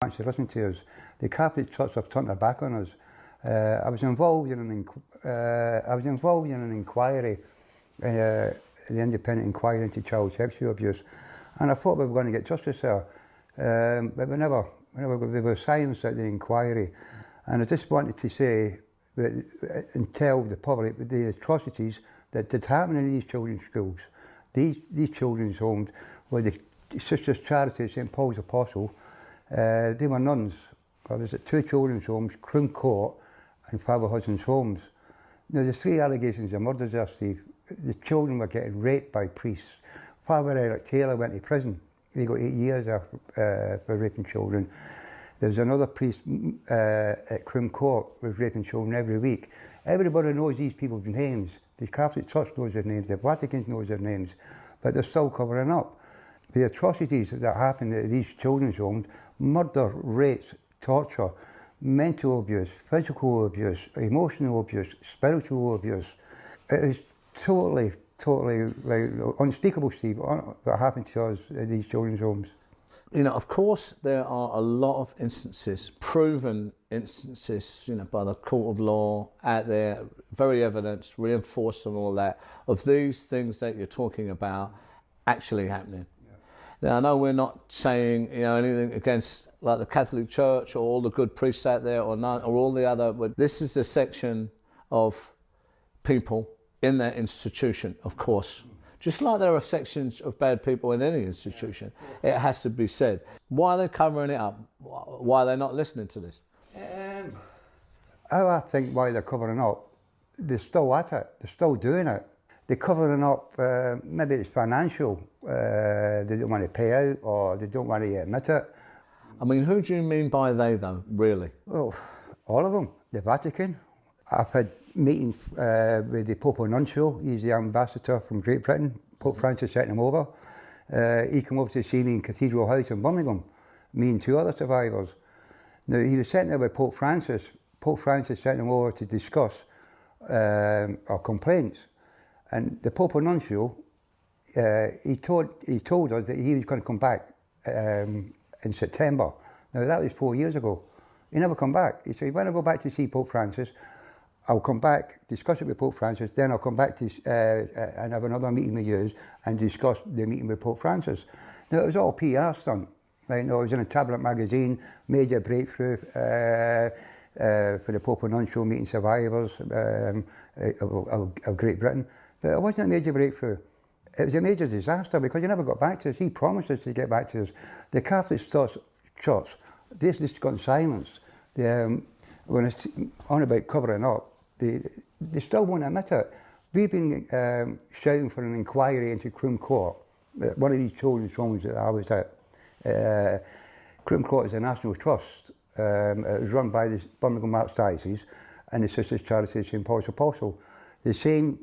actually listen to us. The Catholic Church have turned their back on us. I was involved in an inquiry, the independent inquiry into child sexual abuse, and I thought we were going to get justice there, but we were silenced at the inquiry. And I just wanted to say that, and tell the public the atrocities that did happen in these children's schools, these children's homes, where the Sisters Charity of St Paul's Apostle, they were nuns. There was at 2 children's homes, Croom Court and Father Hudson's Homes. Now there's 3 allegations of murder there, Steve. The children were getting raped by priests. Father Eric Taylor went to prison. He got 8 years for raping children. There was another priest at Croom Court who was raping children every week. Everybody knows these people's names. The Catholic Church knows their names, the Vatican knows their names, but they're still covering up. The atrocities that happen at these children's homes, murder, rapes, torture, mental abuse, physical abuse, emotional abuse, spiritual abuse. It is totally like, unspeakable, Steve, what happened to us at these children's homes. You know, of course, there are a lot of instances, proven instances, you know, by the court of law out there, very evidenced, reinforced and all that, of these things that you're talking about actually happening. Yeah. Now, I know we're not saying, you know, anything against like the Catholic Church or all the good priests out there or none, or all the other, but this is a section of people in that institution, of course. Just like there are sections of bad people in any institution, it has to be said. Why are they covering it up? Why are they not listening to this? I think why they're covering up, they're still at it, they're still doing it. They're covering up, maybe it's financial, they don't want to pay out or they don't want to admit it. I mean, who do you mean by they though, really? Well, all of them, the Vatican. I've had meetings with the Pope Nuncio. He's the ambassador from Great Britain. Pope Francis sent him over. He came over to see me in Cathedral House in Birmingham, me and 2 other survivors. Now, he was sent there with Pope Francis. Pope Francis sent him over to discuss our complaints. And the Pope Nuncio, he told us that he was going to come back in September. Now, that was 4 years ago. He never come back. He said, when I go back to see Pope Francis, I'll come back, discuss it with Pope Francis, then I'll come back to and have another meeting with you and discuss the meeting with Pope Francis. Now, it was all PR stunt. Like, you know, it was in a tablet magazine, major breakthrough for the Pope Nuncio meeting survivors of Great Britain. But it wasn't a major breakthrough. It was a major disaster because he never got back to us. He promised us to get back to us. The Catholic Church, this just got silenced. When it's on about covering up, they still won't admit it. We've been shouting for an inquiry into Croom Court, one of these children's homes that I was at. Croom Court is a national trust. It was run by the Birmingham Archdiocese and the Sisters Charity of St Paul's Apostle. The same